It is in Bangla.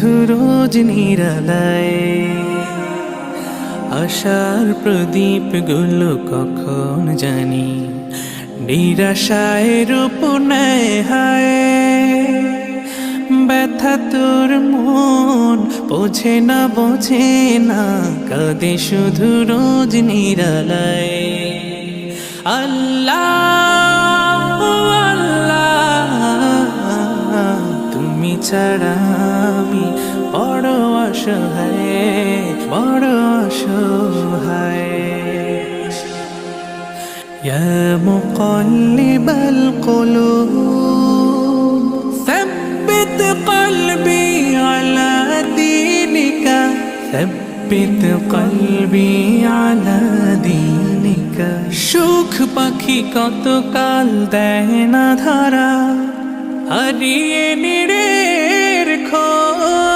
শুধু রোজ নিরালায় আশার প্রদীপগুলো কখন জানি নিরাশায় রূপ নেয় হায়। ব্যথা তোর মন বোঝে না কাঁদে শুধু রোজ নিরালায়। আল্লাহ আল্লাহ তুমি ছাড়া আমি বড় অসহায়। ইয়া মুকাল্লিবাল কুলুব ثبت قلبي على دينك ثبت قلبي على دينك। সুখ পাখি কত কাল দেয় না ধরা হারিয়ে নিরের খোঁজ